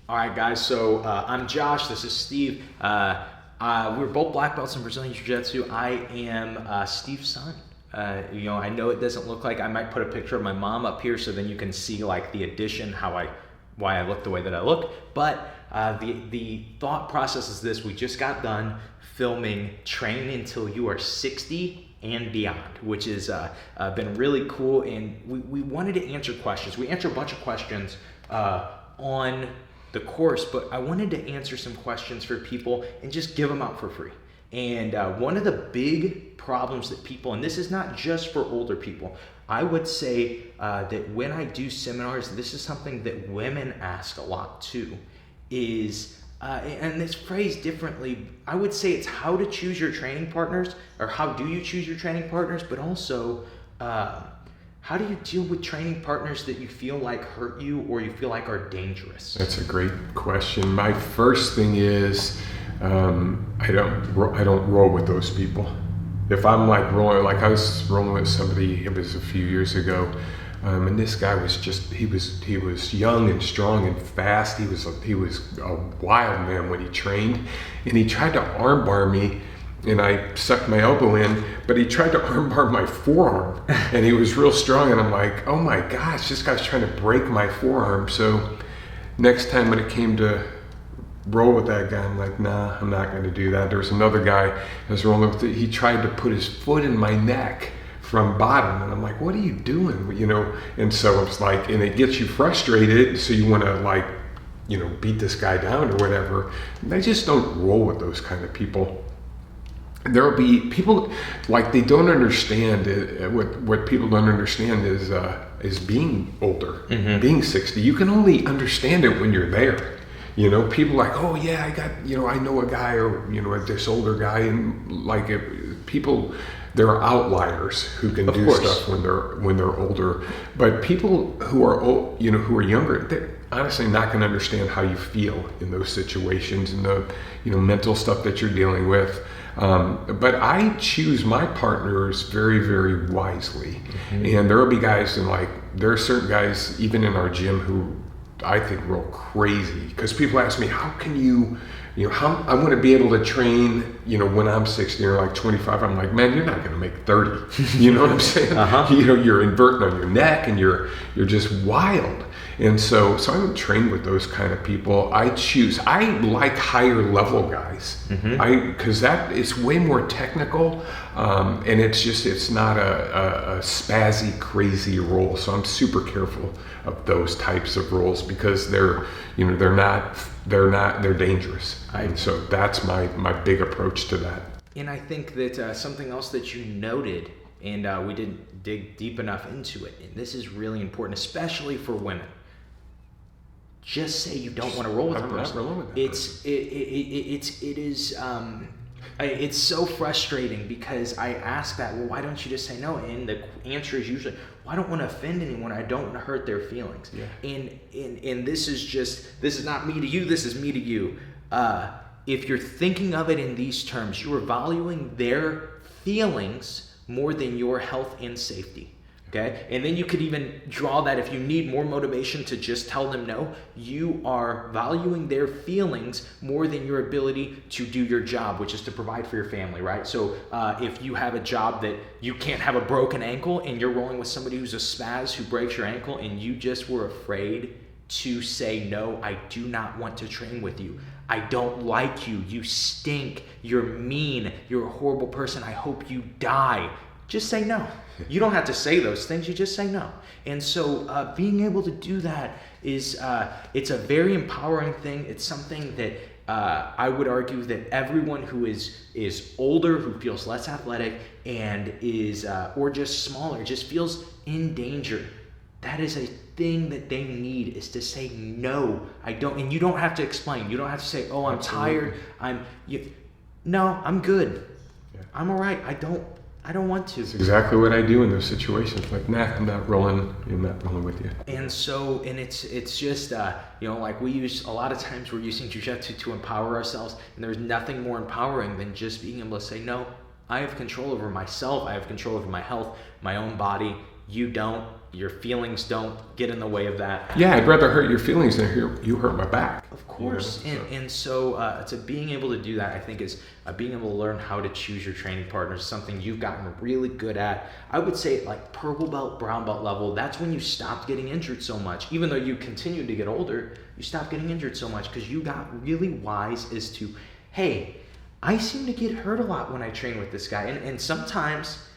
All right, guys. So I'm Josh. This is Steve. We're both black belts in Brazilian Jiu-Jitsu. I am Steve's son. I know it doesn't look like. I might put a picture of my mom up here so then you can see like the addition, why I look the way that I look. But the thought process is this: we just got done filming Train Until You Are 60 and Beyond, which has been really cool. And we wanted to answer questions. We answer a bunch of questions on the course, but I wanted to answer some questions for people and just give them out for free. And one of the big problems that people, and this is not just for older people, I would say that when I do seminars, this is something that women ask a lot too, is, and it's phrased differently, I would say it's how to choose your training partners, or how do you choose your training partners, but also how do you deal with training partners that you feel like hurt you or you feel like are dangerous? That's a great question. My first thing is I don't roll with those people. If I'm like rolling, like I was rolling with somebody, it was a few years ago, and this guy was he was young and strong and fast. He was a wild man when he trained, and he tried to armbar me. And I sucked my elbow in, but he tried to armbar my forearm, and he was real strong, and I'm like, oh my gosh, this guy's trying to break my forearm. So next time when it came to roll with that guy, I'm like, nah, I'm not going to do that. There was another guy I was rolling with, he tried to put his foot in my neck from bottom, and I'm like, what are you doing? And so it's like, and it gets you frustrated, so you want to beat this guy down or whatever. And I just don't roll with those kind of people. There'll be people like they don't understand what people don't understand is being older, being 60. You can only understand it when you're there. People like, oh yeah, I know a guy or this older guy, and people, there are outliers who can do stuff when they're older. But people who are old, who are younger, they're honestly not going to understand how you feel in those situations and the mental stuff that you're dealing with. But I choose my partners very, very wisely. And there will be guys, and there are certain guys even in our gym who I think roll crazy, because people ask me, how can you how I want to be able to train, when I'm 60 or like 25. I'm like, man, you're not going to make 30. You know what I'm saying? You're inverting on your neck, and you're just wild. And so I don't train with those kind of people. I like higher level guys. Because that is way more technical, and it's not a spazzy, crazy roll. So I'm super careful of those types of rolls, because they're dangerous. And so that's my big approach to that. And I think that something else that you noted, and we didn't dig deep enough into it, and this is really important, especially for women. Just say you don't want to roll with a person. It's so frustrating, because I ask that, well, why don't you just say no? And the answer is usually, well, I don't want to offend anyone. I don't want to hurt their feelings. Yeah. And this is not me to you. This is me to you. If you're thinking of it in these terms, you are valuing their feelings more than your health and safety. Okay, and then you could even draw that, if you need more motivation to just tell them no, you are valuing their feelings more than your ability to do your job, which is to provide for your family, right? So if you have a job that you can't have a broken ankle, and you're rolling with somebody who's a spaz who breaks your ankle, and you just were afraid to say, no, I do not want to train with you. I don't like you. You stink. You're mean. You're a horrible person. I hope you die. Just say no. You don't have to say those things. You just say no. And so being able to do that is, it's a very empowering thing. It's something that I would argue that everyone who is older, who feels less athletic, and is, or just smaller, just feels in danger. That is a thing that they need, is to say no. I don't, and you don't have to explain. You don't have to say, oh, I'm tired. No, I'm good. Yeah. I'm all right. I don't want to. It's exactly what I do in those situations. Like, nah, I'm not rolling with you. And so, and it's just, like we use, a lot of times we're using jiu-jitsu to empower ourselves, and there's nothing more empowering than just being able to say, no, I have control over myself. I have control over my health, my own body. You don't. your feelings don't get in the way of that. Yeah, I'd rather hurt your feelings than you hurt my back. Of course. You know, and so to being able to do that, I think is being able to learn how to choose your training partners, something you've gotten really good at. I would say like purple belt, brown belt level, that's when you stopped getting injured so much. Even though you continued to get older, you stopped getting injured so much because you got really wise as to, hey, I seem to get hurt a lot when I train with this guy. And sometimes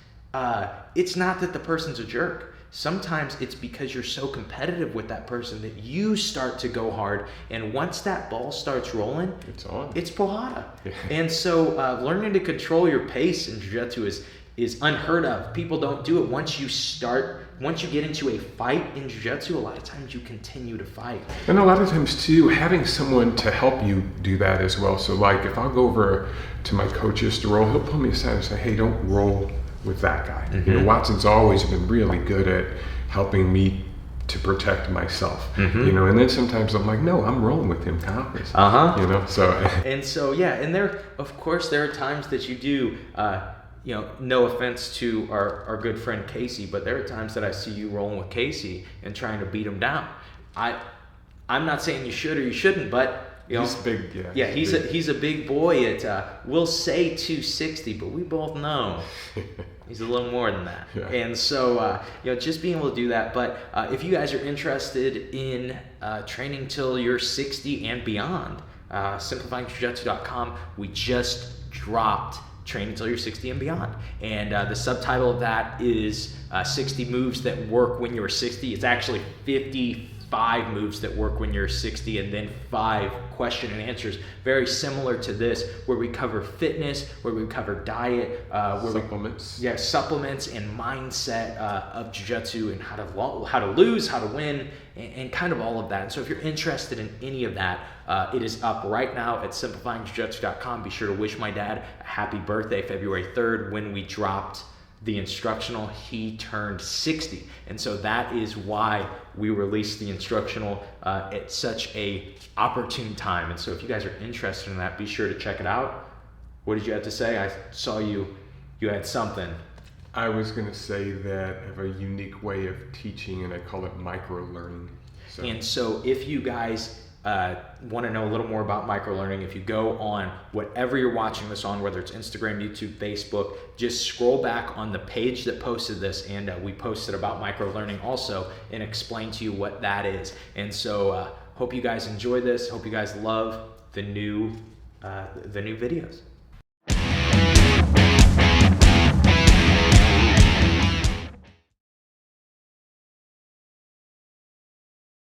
it's not that the person's a jerk. Sometimes it's because you're so competitive with that person that you start to go hard, and once that ball starts rolling, it's on. It's Pohada. Yeah. And so learning to control your pace in jiu-jitsu is unheard of. People don't do it. Once you get into a fight in jiu-jitsu, a lot of times you continue to fight. And a lot of times too, having someone to help you do that as well. So like if I'll go over to my coach's to roll, he'll pull me aside and say, hey, don't roll with that guy. Mm-hmm. You know, Watson's always been really good at helping me to protect myself. Mm-hmm. You know, and then sometimes I'm like, no, I'm rolling with him, Kyle. You know, so. And so, yeah, and there are times that you do, no offense to our good friend Casey, but there are times that I see you rolling with Casey and trying to beat him down. I'm not saying you should or you shouldn't, but he's big, yeah. Yeah, he's a big boy at we'll say 260, but we both know he's a little more than that. Yeah. And so just being able to do that. But if you guys are interested in training till you're 60 and beyond, simplifyingjujitsu.com, we just dropped Training Till You're 60 and Beyond. And the subtitle of that is 60 moves that work when you're 60. It's actually 55 moves that work when you're 60, and then 5 question and answers, very similar to this, where we cover fitness, where we cover diet, supplements. Supplements and mindset of jiu-jitsu, and how to lose, how to win, and kind of all of that. And so if you're interested in any of that, it is up right now at simplifyingjujitsu.com. Be sure to wish my dad a happy birthday, February 3rd, when we dropped the instructional. He turned 60, and so that is why we released the instructional at such a opportune time. And so if you guys are interested in that, be sure to check it out. What did you have to say? I saw you had something. I was going to say that I have a unique way of teaching, and I call it micro learning. And so if you guys want to know a little more about microlearning, if you go on whatever you're watching this on, whether it's Instagram, YouTube, Facebook, just scroll back on the page that posted this, and we posted about microlearning also and explain to you what that is. And so hope you guys enjoy this. Hope you guys love the new videos.